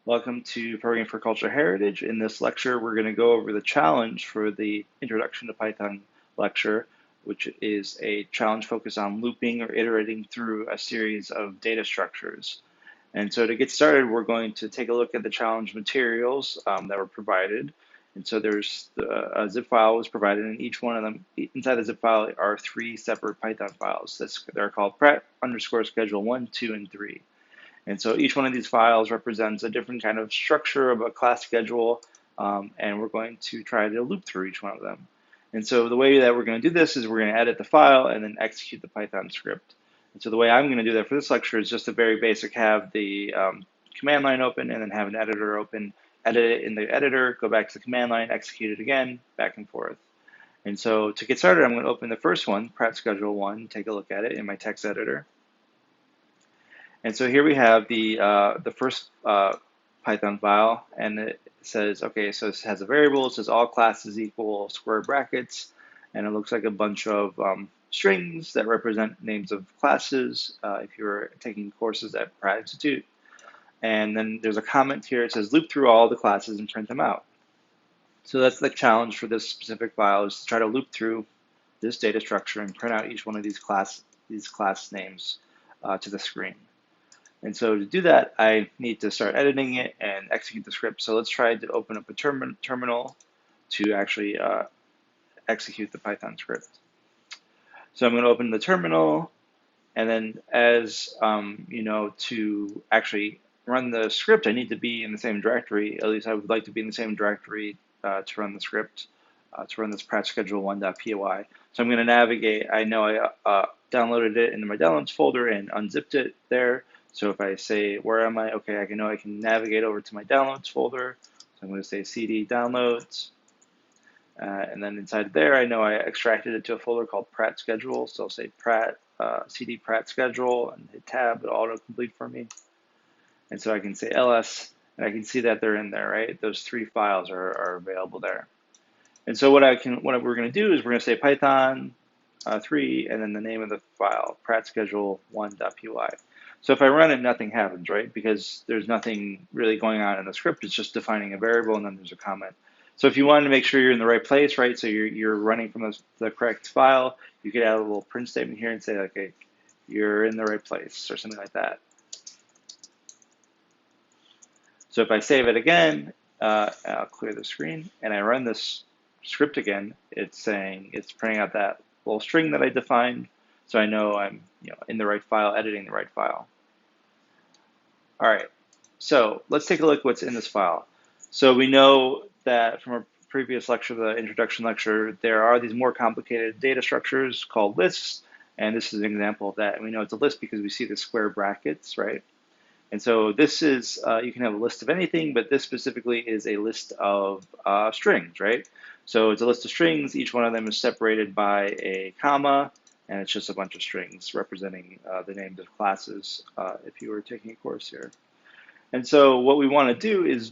Welcome to Programming for Cultural Heritage. In this lecture, we're going to go over the challenge for the Introduction to Python lecture, which is a challenge focused on looping or iterating through a series of data structures. And so to get started, we're going to take a look at the challenge materials that were provided. And so there's a zip file was provided, and each one of them, inside the zip file are three separate Python files. They're called pret underscore schedule 1, 2, and 3. And so each one of these files represents a different kind of structure of a class schedule, and we're going to try to loop through each one of them. And so the way that we're going to do this is we're going to edit the file and then execute the Python script. And so the way I'm going to do that for this lecture is just a very basic, have the command line open and then have an editor open, edit it in the editor, go back to the command line, execute it again, back and forth. And so to get started, I'm going to open the first one, pret schedule 1, take a look at it in my text editor. And so here we have the first Python file, and it says, okay, so it has a variable. It says all classes equal square brackets, and it looks like a bunch of strings that represent names of classes if you're taking courses at Pratt Institute. And then there's a comment here. It says loop through all the classes and print them out. So that's the challenge for this specific file, is to try to loop through this data structure and print out each one of these class names to the screen. And so to do that, I need to start editing it and execute the script. So let's try to open up a terminal to actually execute the Python script. So I'm going to open the terminal, and then as to actually run the script, I need to be in the same directory. At least I would like to be in the same directory to run the script, to run this pret schedule 1.py. So I'm going to navigate. I know I downloaded it into my downloads folder and unzipped it there. So if I say, where am I? Okay, I can navigate over to my downloads folder. So I'm going to say cd downloads. And then inside there, I know I extracted it to a folder called pret schedule. So I'll say pret, cd pret schedule and hit tab, it'll autocomplete for me. And so I can say ls, and I can see that they're in there, right? Those three files are available there. And so what we're going to do is we're going to say Python 3 and then the name of the file, pret schedule 1.py. So if I run it, nothing happens, right? Because there's nothing really going on in the script. It's just defining a variable and then there's a comment. So if you wanted to make sure you're in the right place, right? So you're running from the correct file, you could add a little print statement here and say, okay, you're in the right place or something like that. So if I save it again, I'll clear the screen and I run this script again, it's printing out that little string that I defined. So I know I'm in the right file, editing the right file. All right, so let's take a look at what's in this file. So we know that from a previous lecture, the introduction lecture, there are these more complicated data structures called lists, and this is an example of that. And we know it's a list because we see the square brackets, right? And so this is, you can have a list of anything, but this specifically is a list of strings, right? So it's a list of strings. Each one of them is separated by a comma, and it's just a bunch of strings representing the names of classes if you were taking a course here. And so what we want to do is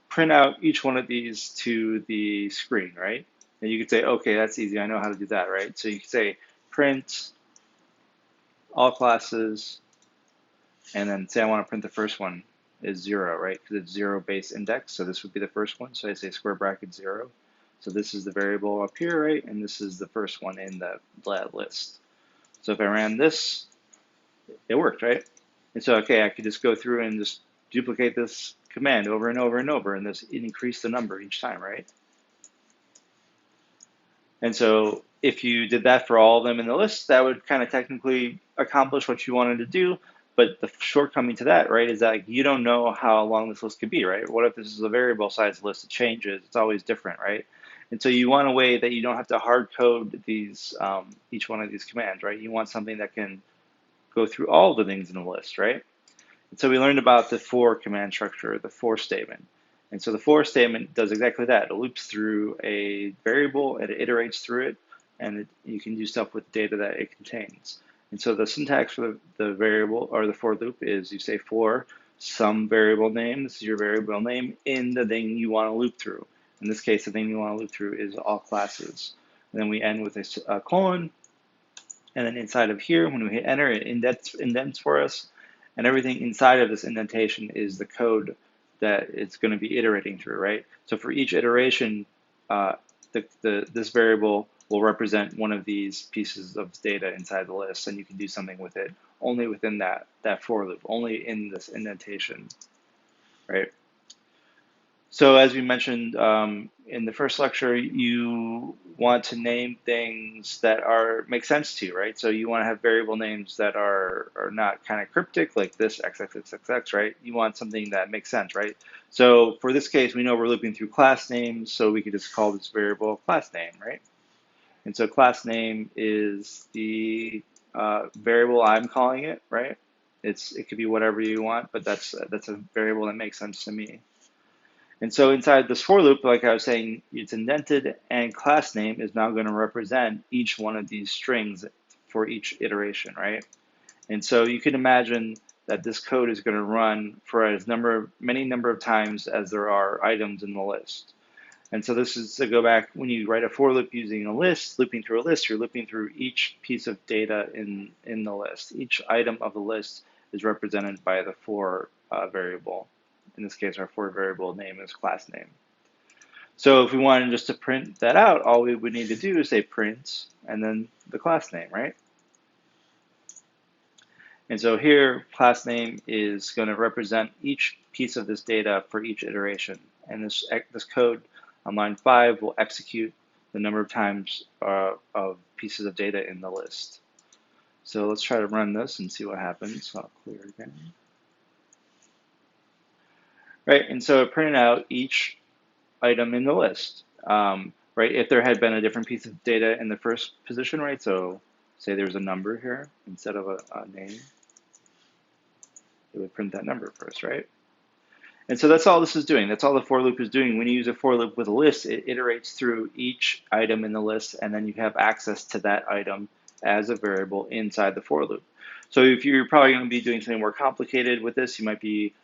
print out each one of these to the screen, right? And you could say, okay, that's easy. I know how to do that, right? So you could say print all classes, and then say I want to print the first one is 0, right? Because it's 0 base index, so this would be the first one. So I say square bracket 0. So this is the variable up here, right? And this is the first one in the list. So if I ran this, it worked, right? And so, okay, I could just go through and just duplicate this command over and over and over, and this increase the number each time, right? And so if you did that for all of them in the list, that would kind of technically accomplish what you wanted to do. But the shortcoming to that, right, is that you don't know how long this list could be, right? What if this is a variable size list? It changes. It's always different, right? And so you want a way that you don't have to hard code these each one of these commands, right? You want something that can go through all the things in the list, right? And so we learned about the for command structure, the for statement. And so the for statement does exactly that. It loops through a variable, and it iterates through it, and you can do stuff with data that it contains. And so the syntax for the variable or the for loop is you say for some variable name, this is your variable name, in the thing you want to loop through. In this case, the thing you want to loop through is all classes. And then we end with a colon, and then inside of here, when we hit enter, it indents for us, and everything inside of this indentation is the code that it's going to be iterating through, right? So for each iteration, uh, this variable will represent one of these pieces of data inside the list, and you can do something with it only within that for loop, only in this indentation, right? So as we mentioned in the first lecture, you want to name things that are make sense to you, right? So you want to have variable names that are not kind of cryptic like this xxxxx, right? You want something that makes sense, right? So for this case, we know we're looping through class names, so we could just call this variable class name, right? And so class name is the variable I'm calling it, right? It could be whatever you want, but that's a variable that makes sense to me. And so inside this for loop, like I was saying, it's indented, and class name is now going to represent each one of these strings for each iteration, right? And so you can imagine that this code is going to run for many number of times as there are items in the list. And so this is to go back when you write a for loop using a list, looping through a list, you're looping through each piece of data in the list. Each item of the list is represented by the for variable. In this case, our for variable name is class name. So if we wanted just to print that out, all we would need to do is say print and then the class name, right? And so here, class name is going to represent each piece of this data for each iteration. And this code on line 5 will execute the number of times of pieces of data in the list. So let's try to run this and see what happens. So I'll clear again. Right, and so it printed out each item in the list, right? If there had been a different piece of data in the first position, right? So say there's a number here instead of a name, it would print that number first, right? And so that's all this is doing. That's all the for loop is doing. When you use a for loop with a list, it iterates through each item in the list, and then you have access to that item as a variable inside the for loop. So if you're probably going to be doing something more complicated with this, you might be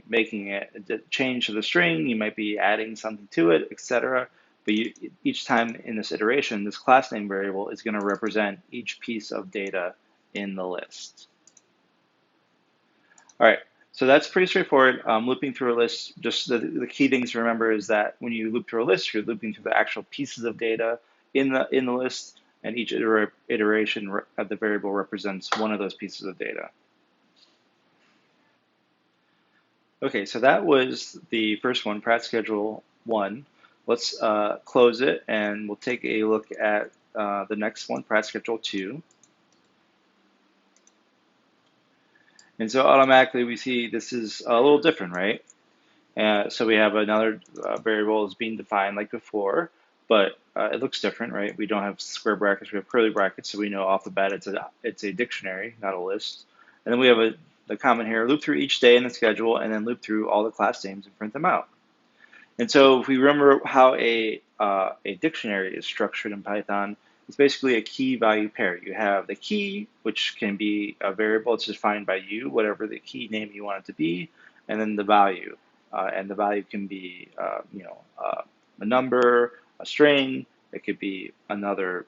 making a change to the string, you might be adding something to it, etc. But each time in this iteration, this class name variable is going to represent each piece of data in the list. All right, so that's pretty straightforward. Looping through a list, just the key things to remember is that when you loop through a list, you're looping through the actual pieces of data in the list, and each iteration of the variable represents one of those pieces of data. Okay, so that was the first one, Pratt Schedule 1. Let's close it, and we'll take a look at the next one, Pratt Schedule 2. And so automatically we see this is a little different, right? So we have another variable is being defined like before, but it looks different, right? We don't have square brackets, we have curly brackets, so we know off the bat it's a dictionary, not a list. And then we have the comment here, loop through each day in the schedule, and then loop through all the class names and print them out. And so if we remember how a dictionary is structured in Python, it's basically a key value pair. You have the key, which can be a variable. It's defined by you, whatever the key name you want it to be, and then the value. And the value can be, a number, a string. It could be another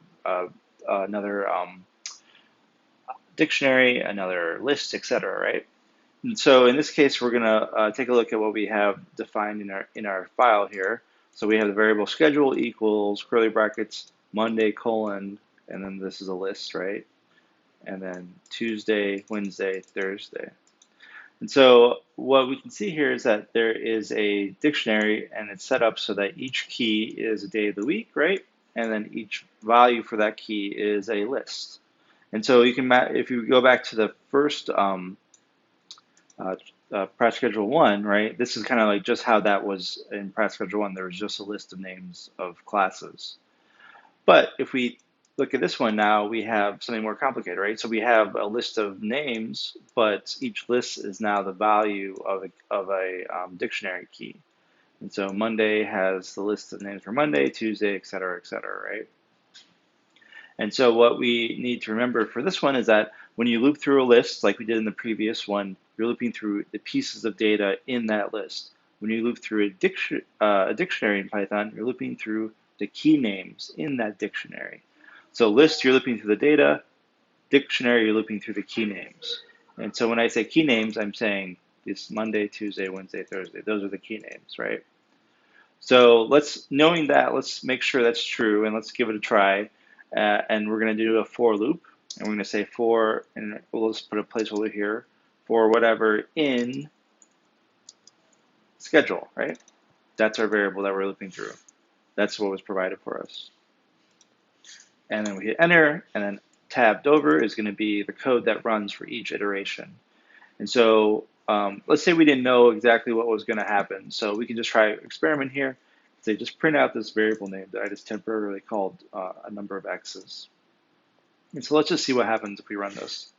dictionary, another list, etc. Right? And so in this case, we're going to take a look at what we have defined in our file here. So we have the variable schedule equals curly brackets Monday colon, and then this is a list, right? And then Tuesday, Wednesday, Thursday. And so what we can see here is that there is a dictionary, and it's set up so that each key is a day of the week, right? And then each value for that key is a list. And so you can, if you go back to the first Pratt Schedule 1, right? This is kind of like just how that was in Pratt Schedule 1. There was just a list of names of classes. But if we look at this one now, we have something more complicated, right? So we have a list of names, but each list is now the value of a dictionary key. And so Monday has the list of names for Monday, Tuesday, et cetera, right? And so what we need to remember for this one is that when you loop through a list, like we did in the previous one, you're looping through the pieces of data in that list. When you loop through a dictionary in Python, you're looping through the key names in that dictionary. So list, you're looping through the data. Dictionary, you're looping through the key names. And so when I say key names, I'm saying This Monday, Tuesday, Wednesday, Thursday. Those are the key names, right? So knowing that, let's make sure that's true and let's give it a try. And we're going to do a for loop. And we're going to say for, and we'll just put a placeholder here, for whatever in schedule, right? That's our variable that we're looping through. That's what was provided for us. And then we hit enter, and then tabbed over is going to be the code that runs for each iteration. And so let's say we didn't know exactly what was going to happen. So we can just try experiment here. Say just print out this variable name that I just temporarily called a number of x's. And so let's just see what happens if we run this.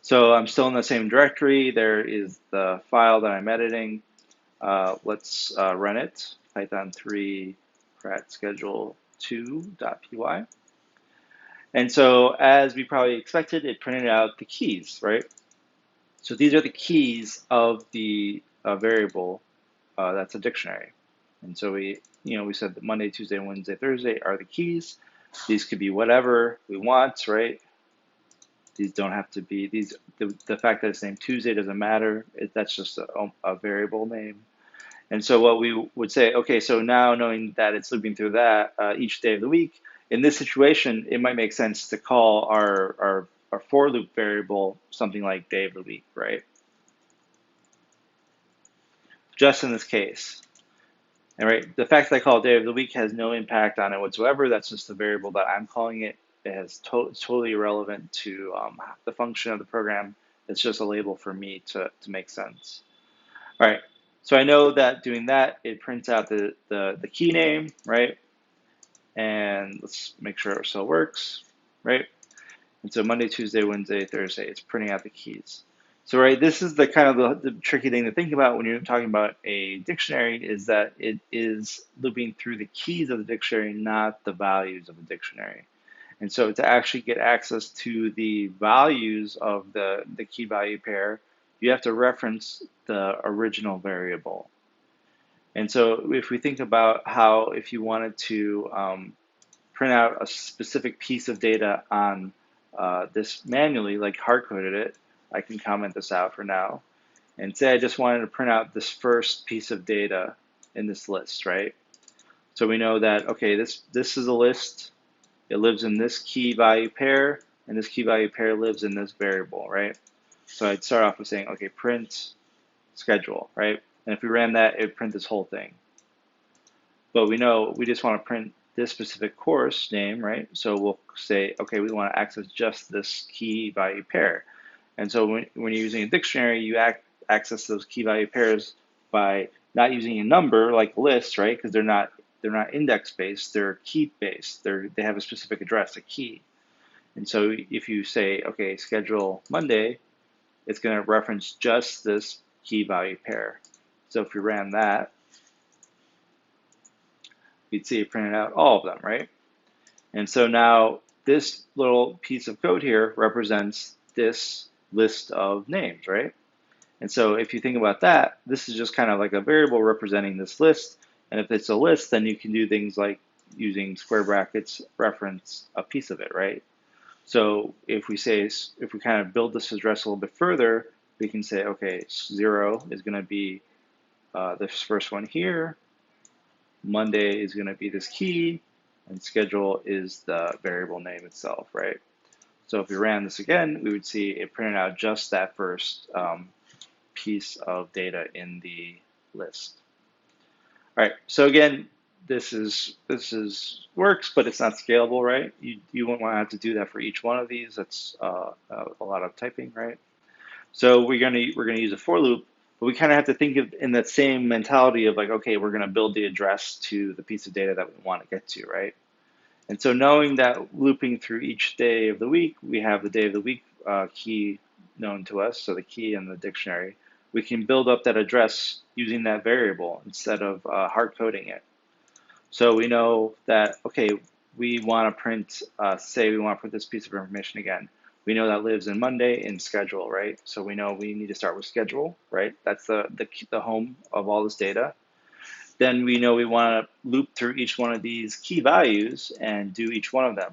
So I'm still in the same directory. There is the file that I'm editing. Let's run it. Python 3 prat schedule 2.py. And so as we probably expected, it printed out the keys, right? So these are the keys of the variable that's a dictionary. And so we said that Monday, Tuesday, Wednesday, Thursday are the keys. These could be whatever we want, right? These don't have to be, the fact that it's named Tuesday doesn't matter. That's just a variable name. And so what we would say, okay, so now knowing that it's looping through that each day of the week, in this situation, it might make sense to call our for loop variable something like day of the week, right? Just in this case. And right, the fact that I call it day of the week has no impact on it whatsoever. That's just the variable that I'm calling it. It has it's totally irrelevant to the function of the program. It's just a label for me to make sense. All right, so I know that doing that, it prints out the key name, right? And let's make sure it still works, right? And so Monday, Tuesday, Wednesday, Thursday, it's printing out the keys. So right, this is the kind of the tricky thing to think about when you're talking about a dictionary is that it is looping through the keys of the dictionary, not the values of the dictionary. And so to actually get access to the values of the key value pair, you have to reference the original variable. And so if we think about how if you wanted to print out a specific piece of data on this manually, like hard-coded it, I can comment this out for now. And say I just wanted to print out this first piece of data in this list, right? So we know that, okay, this is a list. It lives in this key value pair, and this key value pair lives in this variable, right? So I'd start off with saying, okay, print schedule, right? And if we ran that, it would print this whole thing. But we know we just want to print this specific course name, right? So we'll say, okay, we want to access just this key value pair. And so when you're using a dictionary, you access those key value pairs by not using a number like lists, right? Because they're not index based, they're key based. They have a specific address, a key. And so if you say, okay, schedule Monday, it's going to reference just this key value pair. So if we ran that, you'd see it printed out all of them, right? And so now this little piece of code here represents this list of names, right? And so if you think about that, this is just kind of like a variable representing this list. And if it's a list, then you can do things like using square brackets reference a piece of it, right? So if we kind of build this address a little bit further, we can say, okay, 0 is going to be this first one here. Monday is going to be this key, and schedule is the variable name itself, right? So if we ran this again, we would see it printed out just that first piece of data in the list. All right, so again, this works, but it's not scalable, right? You won't want to have to do that for each one of these. That's a lot of typing, right? So we're gonna use a for loop, but we kind of have to think of in that same mentality of like, okay, we're gonna build the address to the piece of data that we want to get to, right? And so knowing that looping through each day of the week, we have the day of the week key known to us, so the key in the dictionary, we can build up that address using that variable instead of hard coding it. So we know that, okay, we want to print, say we want to print this piece of information again. We know that lives in Monday in schedule, right? So we know we need to start with schedule, right? That's the home of all this data. Then we know we want to loop through each one of these key values and do each one of them.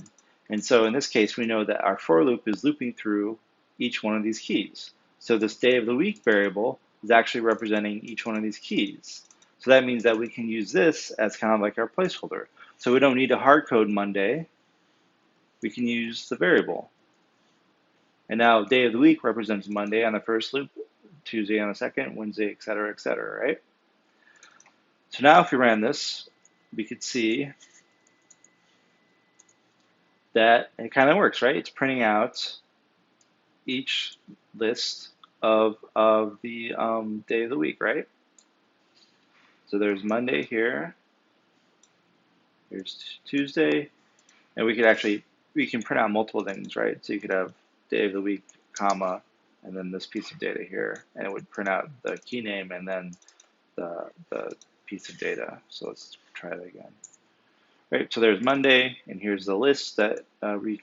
And so in this case, we know that our for loop is looping through each one of these keys. So this day of the week variable is actually representing each one of these keys. So that means that we can use this as kind of like our placeholder. So we don't need to hard code Monday. We can use the variable. And now day of the week represents Monday on the first loop, Tuesday on the second, Wednesday, et cetera, right? So now if we ran this, we could see that it kind of works, right? It's printing out each list of the day of the week, right? So there's Monday here, here's Tuesday, and we can print out multiple things, right? So you could have day of the week, comma, and then this piece of data here, and it would print out the key name and then the piece of data. So let's try that again. Right, so there's Monday, and here's the list that we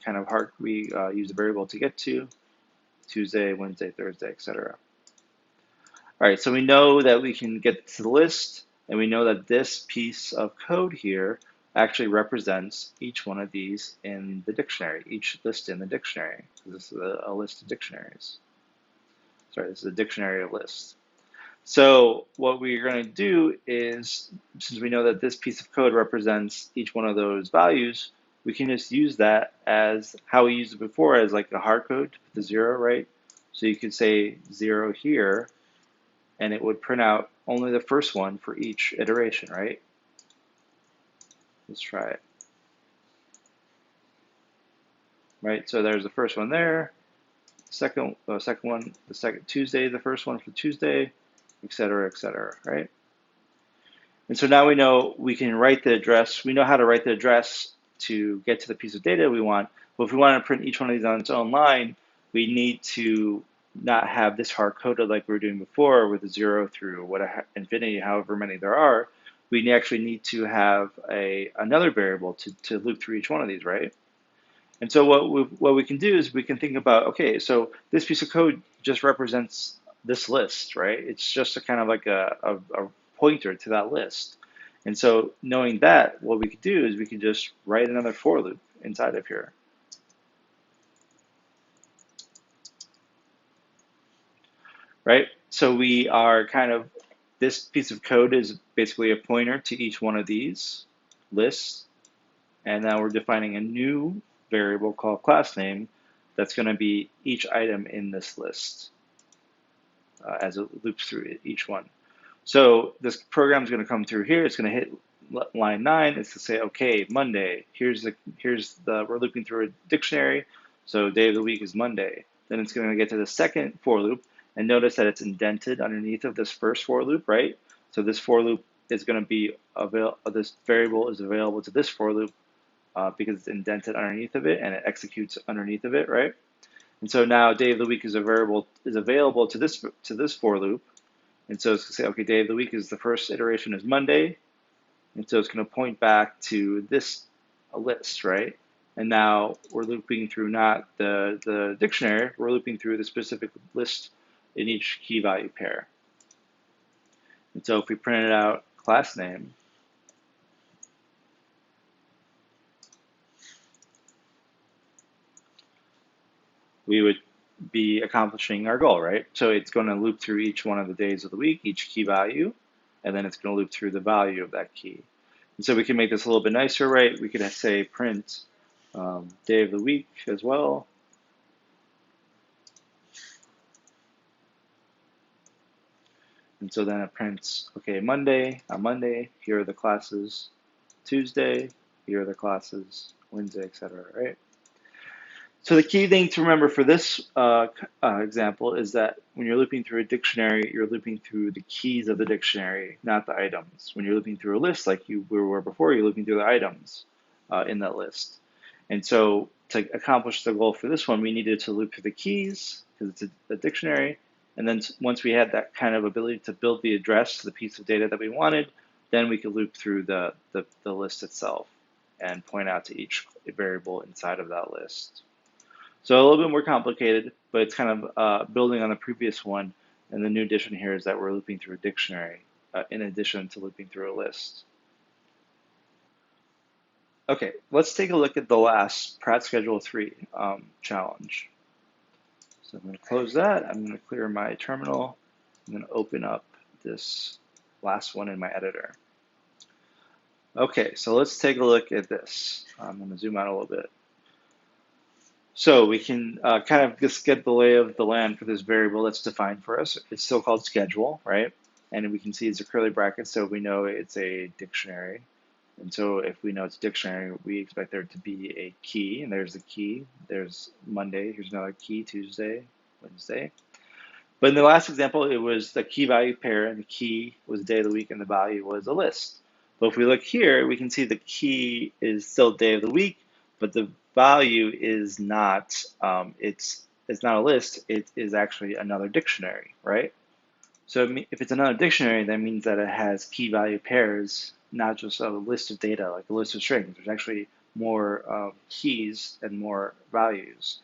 use the variable to get to, Tuesday, Wednesday, Thursday, etc. All right, so we know that we can get to the list, and we know that this piece of code here actually represents each one of these in the dictionary, each list in the dictionary. This is a list of dictionaries. Sorry, this is a dictionary of lists. So what we're going to do is, since we know that this piece of code represents each one of those values, we can just use that as how we used it before as like a hard code to put the 0, right? So you could say 0 here, and it would print out only the first one for each iteration, right? Let's try it. Right, so there's the first one there, second one, the second Tuesday, the first one for Tuesday, et cetera, right? And so now we know we can write the address. We know how to write the address to get to the piece of data we want. But if we want to print each one of these on its own line, we need to not have this hard coded like we were doing before with a 0 through infinity, however many there are. We actually need to have another variable to loop through each one of these, right? And so what we can do is we can think about, okay, so this piece of code just represents this list, right? It's just a kind of like a pointer to that list. And so knowing that, what we could do is we could just write another for loop inside of here. Right? So we are this piece of code is basically a pointer to each one of these lists. And now we're defining a new variable called class name that's going to be each item in this list as it loops through each one. So this program is going to come through here. It's going to hit line 9. It's to say, okay, Monday. We're looping through a dictionary. So day of the week is Monday. Then it's going to get to the second for loop, and notice that it's indented underneath of this first for loop, right? So this for loop is going to be this variable is available to this for loop because it's indented underneath of it and it executes underneath of it, right? And so now day of the week is available to this for loop. And so it's going to say, okay, day of the week is the first iteration is Monday. And so it's going to point back to this list, right? And now we're looping through not the dictionary, we're looping through the specific list in each key value pair. And so if we printed out class name, we would be accomplishing our goal, right? So it's going to loop through each one of the days of the week, each key value, and then it's going to loop through the value of that key. And so we can make this a little bit nicer, right? We could say print day of the week as well. And so then it prints, okay, Monday, on Monday, here are the classes. Tuesday, here are the classes. Wednesday, etc., right? So the key thing to remember for this example is that when you're looping through a dictionary, you're looping through the keys of the dictionary, not the items. When you're looping through a list like we were before, you're looping through the items in that list. And so to accomplish the goal for this one, we needed to loop through the keys because it's a dictionary. And then once we had that kind of ability to build the address to the piece of data that we wanted, then we could loop through the list itself and point out to each variable inside of that list. So a little bit more complicated, but it's kind of building on the previous one. And the new addition here is that we're looping through a dictionary in addition to looping through a list. Okay, let's take a look at the last Pratt Schedule 3 challenge. So I'm going to close that. I'm going to clear my terminal. I'm going to open up this last one in my editor. Okay, so let's take a look at this. I'm going to zoom out a little bit. So we can kind of just get the lay of the land for this variable that's defined for us. It's still called schedule, right? And we can see it's a curly bracket, so we know it's a dictionary. And so if we know it's a dictionary, we expect there to be a key, and there's the key. There's Monday, here's another key, Tuesday, Wednesday. But in the last example, it was the key value pair, and the key was the day of the week, and the value was a list. But if we look here, we can see the key is still day of the week, but the value is not. It's not a list. It is actually another dictionary, right? So if it's another dictionary, that means that it has key value pairs, not just a list of data, like a list of strings. There's actually more keys and more values.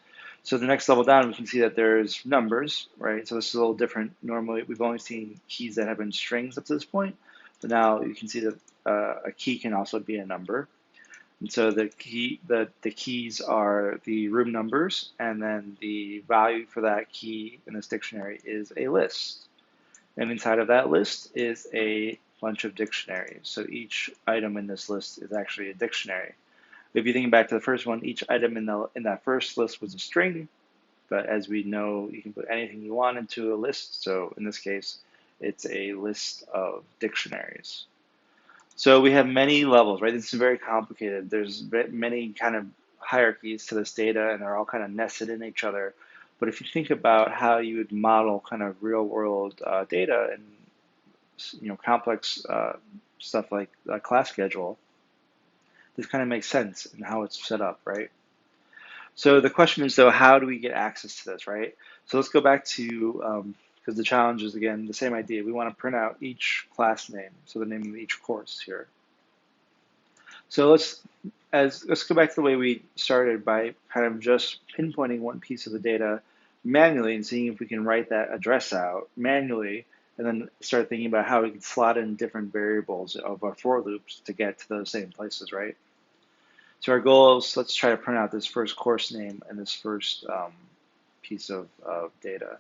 So the next level down, we can see that there's numbers, right? So this is a little different. Normally, we've only seen keys that have been strings up to this point, but now you can see that a key can also be a number. And so the keys are the room numbers, and then the value for that key in this dictionary is a list. And inside of that list is a bunch of dictionaries. So each item in this list is actually a dictionary. If you think back to the first one, each item in that first list was a string, but as we know, you can put anything you want into a list. So in this case, it's a list of dictionaries. So we have many levels, right? This is very complicated. There's many kind of hierarchies to this data, and they're all kind of nested in each other. But if you think about how you would model kind of real world data and complex stuff like a class schedule, this kind of makes sense in how it's set up, right? So the question is, though, how do we get access to this, right? So let's go back to, because the challenge is, again, the same idea. We want to print out each class name, so the name of each course here. So let's go back to the way we started by kind of just pinpointing one piece of the data manually and seeing if we can write that address out manually, and then start thinking about how we can slot in different variables of our for loops to get to those same places, right? So our goal is, let's try to print out this first course name and this first piece of data.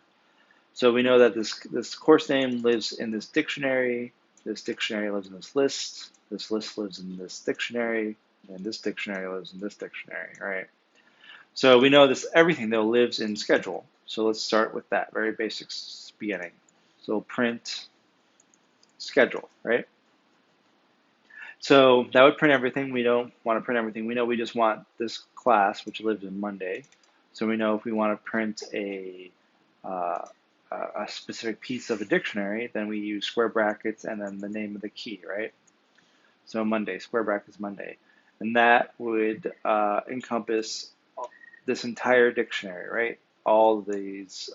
So we know that this course name lives in this dictionary lives in this list lives in this dictionary, and this dictionary lives in this dictionary, right? So we know this everything though lives in schedule. So let's start with that very basic beginning. So print schedule, right? So that would print everything. We don't want to print everything. We know we just want this class, which lives in Monday. So we know if we want to print uh, a specific piece of a dictionary, then we use square brackets and then the name of the key, right? So Monday, square brackets Monday. And that would encompass this entire dictionary, right? All these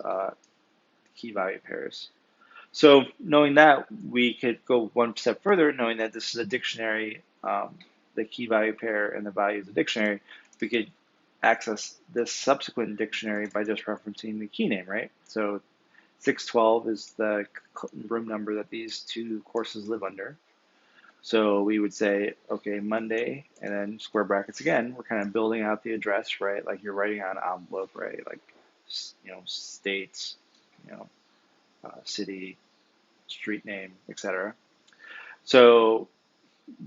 key value pairs. So knowing that, we could go one step further, knowing that this is a dictionary, the key value pair and the value of the dictionary, we could access this subsequent dictionary by just referencing the key name, right? So 612 is the room number that these two courses live under. So we would say, okay, Monday, and then square brackets again. We're kind of building out the address, right? Like you're writing on an envelope, right? Like, states, city, street name, etc. So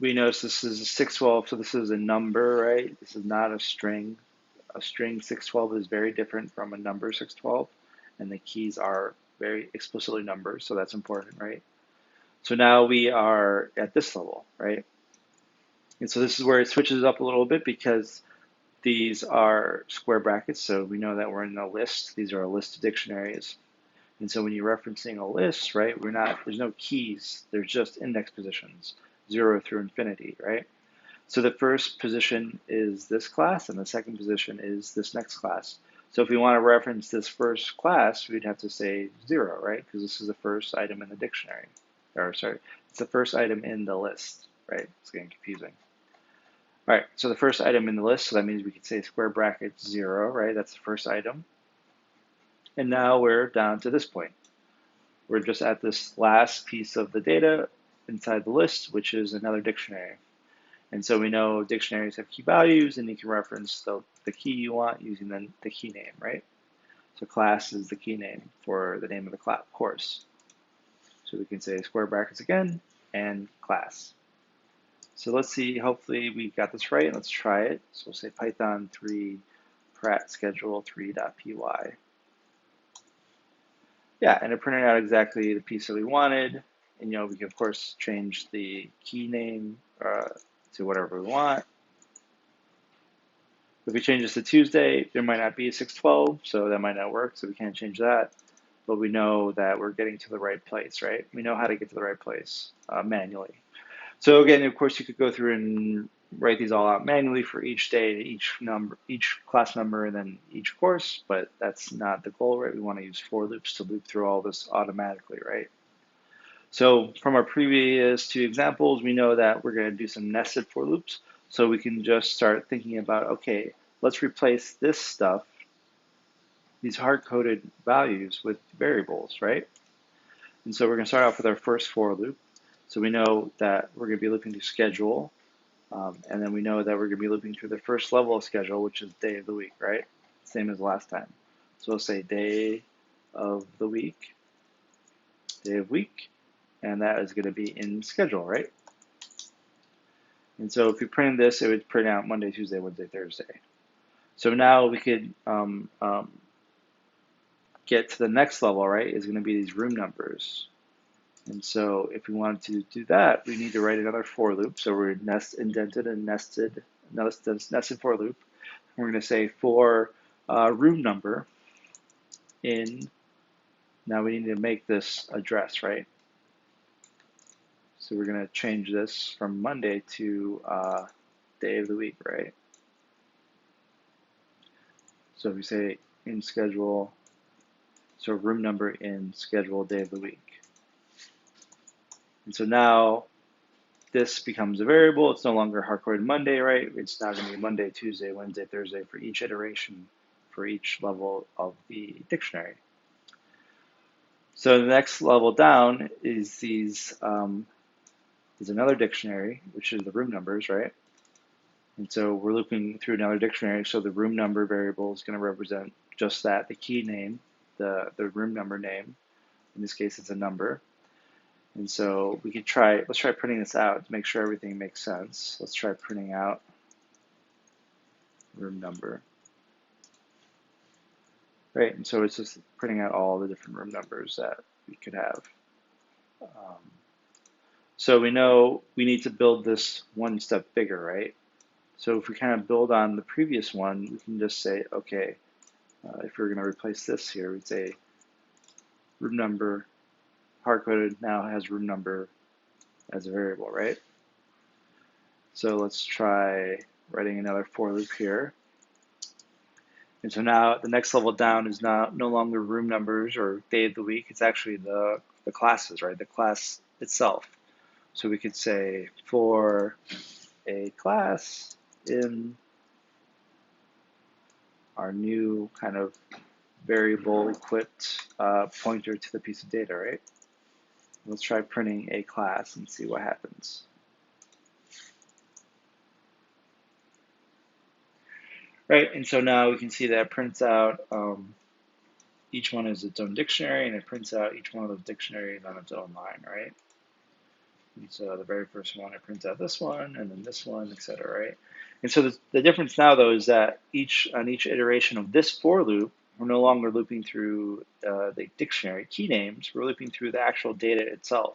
we notice this is a 612, so this is a number, right? This is not a string. A string 612 is very different from a number 612, and the keys are very explicitly numbers, so that's important, right? So now we are at this level, right? And so this is where it switches up a little bit because these are square brackets, so we know that we're in a list. These are a list of dictionaries. And so when you're referencing a list, right, there's no keys, there's just index positions, 0 through infinity, right? So the first position is this class, and the second position is this next class. So if we want to reference this first class, we'd have to say 0, right? Because this is the first item in the dictionary. Or sorry, it's the first item in the list, right? It's getting confusing. All right, so the first item in the list, so that means we could say square bracket 0, right? That's the first item. And now we're down to this point. We're just at this last piece of the data inside the list, which is another dictionary. And so we know dictionaries have key values, and you can reference the key you want using the key name, right? So class is the key name for the name of the course. So we can say square brackets again and class. So let's see, hopefully we got this right. Let's try it. So we'll say Python 3 prat schedule 3.py. Yeah, and it printed out exactly the piece that we wanted. And we can of course change the key name to whatever we want. If we change this to Tuesday, there might not be a 612, so that might not work, so we can't change that. But we know that we're getting to the right place, right? We know how to get to the right place manually. So again, of course, you could go through and write these all out manually for each day, each number, each class number, and then each course, but that's not the goal, right? We want to use for loops to loop through all this automatically, right? So from our previous two examples, we know that we're going to do some nested for loops. So we can just start thinking about, okay, let's replace this stuff, these hard-coded values with variables, right? And so we're going to start off with our first for loop. So we know that we're going to be looping through schedule, and then we know that we're going to be looping through the first level of schedule, which is day of the week, right? Same as last time. So we'll say day of the week, day of week, and that is going to be in schedule, right? And so if we printed this, it would print out Monday, Tuesday, Wednesday, Thursday. So now we could get to the next level, right? Is going to be these room numbers. And so if we wanted to do that, we need to write another for loop. So we're indented and nested for loop. We're going to say for room number in, now we need to make this address, right? So we're going to change this from Monday to day of the week, right? So if we say in schedule, so room number in schedule day of the week. And so now this becomes a variable. It's no longer hard-coded Monday, right? It's now going to be Monday, Tuesday, Wednesday, Thursday for each iteration for each level of the dictionary. So the next level down is these is another dictionary, which is the room numbers, right? And so we're looping through another dictionary. So the room number variable is going to represent just that, the key name, the room number name. In this case, it's a number. And so we could let's try printing this out to make sure everything makes sense. Let's try printing out room number. Right, and so it's just printing out all the different room numbers that we could have. So we know we need to build this one step bigger, right? So if we kind of build on the previous one, we can just say, okay, if we're going to replace this here, we'd say room number hard-coded now has room number as a variable, right? So let's try writing another for loop here. And so now the next level down is now no longer room numbers or day of the week. It's actually the classes, right? The class itself. So we could say for a class in our new kind of variable equipped pointer to the piece of data, right? Let's try printing a class and see what happens. Right, and so now we can see that it prints out each one is its own dictionary, and it prints out each one of those dictionaries on its own line, right? And so the very first one, it prints out this one, and then this one, etc., right? And so the difference now, though, is that on each iteration of this for loop, we're no longer looping through the dictionary key names. We're looping through the actual data itself.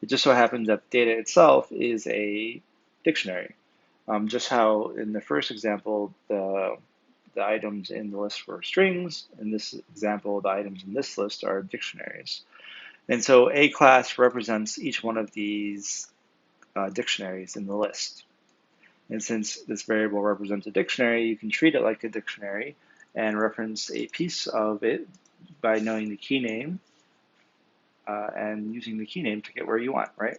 It just so happens that the data itself is a dictionary. Just how in the first example, the items in the list were strings. In this example, the items in this list are dictionaries. And so a class represents each one of these dictionaries in the list. And since this variable represents a dictionary, you can treat it like a dictionary and reference a piece of it by knowing the key name and using the key name to get where you want, right?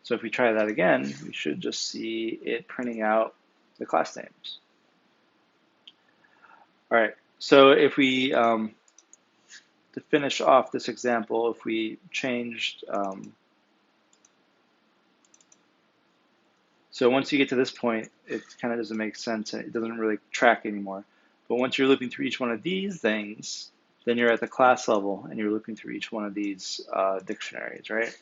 So if we try that again, we should just see it printing out the class names. All right, so if we, to finish off this example, if we changed, so once you get to this point, it kind of doesn't make sense and it doesn't really track anymore. But once you're looping through each one of these things, Then you're at the class level and you're looking through each one of these dictionaries, right?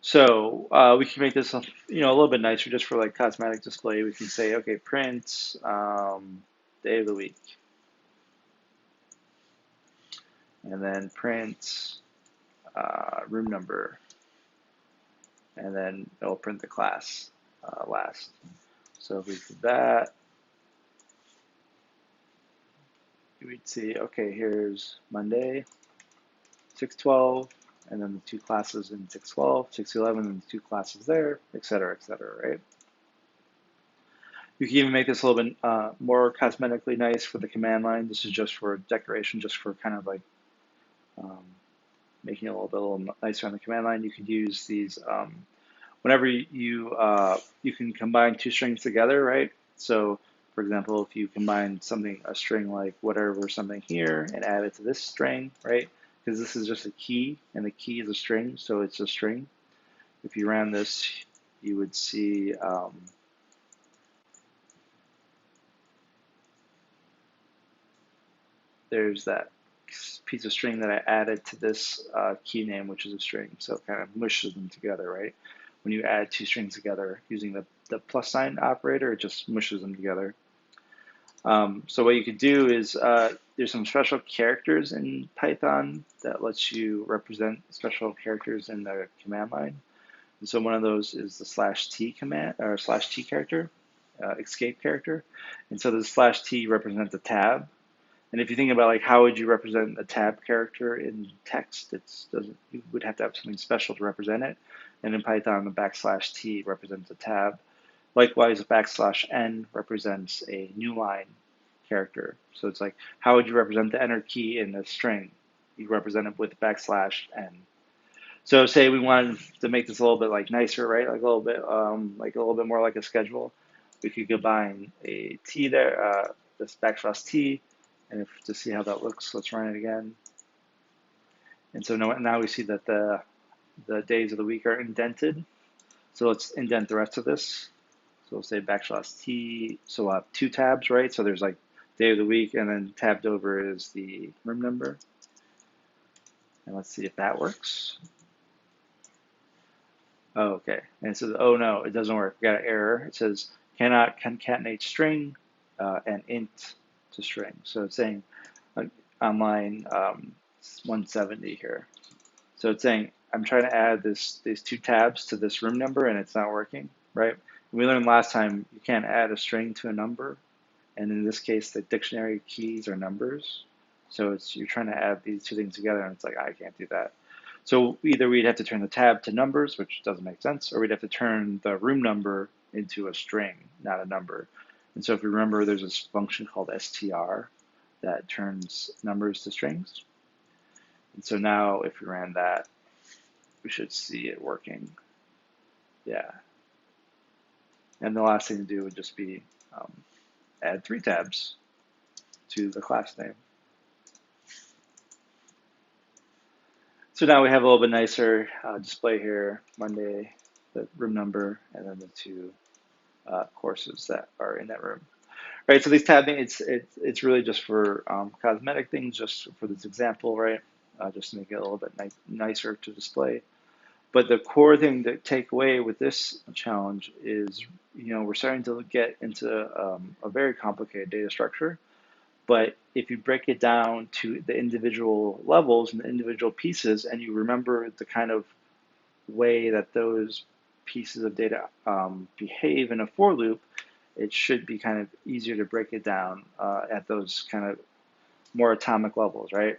So we can make this, a little bit nicer just for like cosmetic display. We can say, okay, print day of the week, and then print room number, and then it'll print the class last. So if we did that, we'd see, okay, here's Monday, 612, and then the two classes in 612, 611, and the two classes there, et cetera, right? You can even make this a little bit more cosmetically nice for the command line. This is just for decoration, just for kind of like um, making it a little nicer on the command line. You could use these whenever you can combine two strings together, right? So, for example, if you combine a string like whatever something here, and add it to this string, right? Because this is just a key, and the key is a string, so it's a string. If you ran this, you would see there's that piece of string that I added to this key name, which is a string. So it kind of mushes them together, right? When you add two strings together using the plus sign operator, it just mushes them together. So what you could do is there's some special characters in Python that lets you represent special characters in the command line. And so one of those is the /t command or /t character, escape character. And so the /t represents a tab. And if you think about like how would you represent a tab character in text, you would have to have something special to represent it. And in Python, the \t represents a tab. Likewise, a \n represents a new line character. So it's like, how would you represent the enter key in a string? You represent it with \n. So say we wanted to make this a little bit like nicer, right? Like a little bit more like a schedule. We could combine a t there, this \t, and to see how that looks, let's run it again. And so now we see that the days of the week are indented. So let's indent the rest of this. So we'll say \t. So we'll have two tabs, right? So there's like day of the week, and then tabbed over is the room number. And let's see if that works. Oh, okay. And it says, oh no, it doesn't work. We got an error. It says cannot concatenate string and int to string. So it's saying on line 170 here. So it's saying I'm trying to add these two tabs to this room number, and it's not working, right? We learned last time you can't add a string to a number, and in this case, the dictionary keys are numbers. So you're trying to add these two things together, and it's like I can't do that. So either we'd have to turn the tab to numbers, which doesn't make sense, or we'd have to turn the room number into a string, not a number. And so if you remember, there's this function called str that turns numbers to strings. And so now if we ran that, we should see it working. Yeah. And the last thing to do would just be add 3 tabs to the class name. So now we have a little bit nicer display here, Monday, the room number, and then the 2 courses that are in that room. Right, so these tabbing, it's really just for cosmetic things, just for this example, right? Just to make it a little bit nicer to display. But the core thing to take away with this challenge is, we're starting to get into a very complicated data structure. But if you break it down to the individual levels and the individual pieces, and you remember the kind of way that those pieces of data behave in a for loop, it should be kind of easier to break it down at those kind of more atomic levels, right?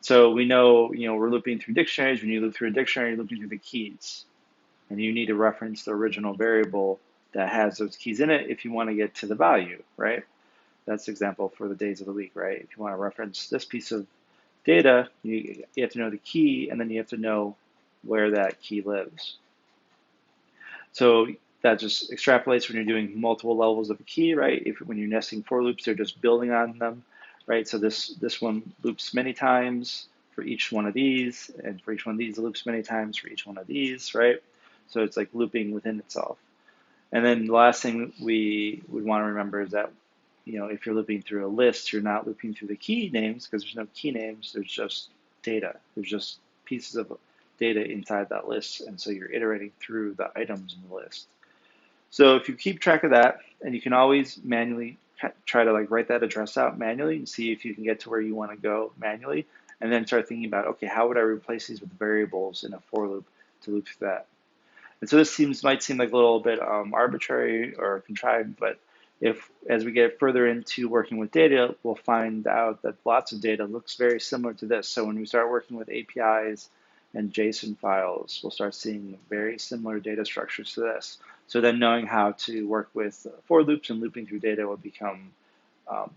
So we know, we're looping through dictionaries. When you loop through a dictionary, you're looping through the keys. And you need to reference the original variable that has those keys in it if you want to get to the value, right? That's the example for the days of the week, right? If you want to reference this piece of data, you have to know the key, and then you have to know where that key lives. So that just extrapolates when you're doing multiple levels of a key, right? When you're nesting for loops, they're just building on them, right? So this one loops many times for each one of these, and for each one of these, it loops many times for each one of these, right? So it's like looping within itself. And then the last thing we would want to remember is that if you're looping through a list, you're not looping through the key names because there's no key names. There's just data. There's just pieces of data inside that list, and so you're iterating through the items in the list. So if you keep track of that, and you can always manually try to like write that address out manually and see if you can get to where you want to go manually, and then start thinking about, okay, how would I replace these with variables in a for loop to loop through that? And so this might seem like a little bit arbitrary or contrived, but if as we get further into working with data, we'll find out that lots of data looks very similar to this. So when we start working with APIs and JSON files, we'll start seeing very similar data structures to this. So then knowing how to work with for loops and looping through data will become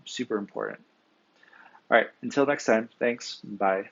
super important. All right, until next time, thanks, bye.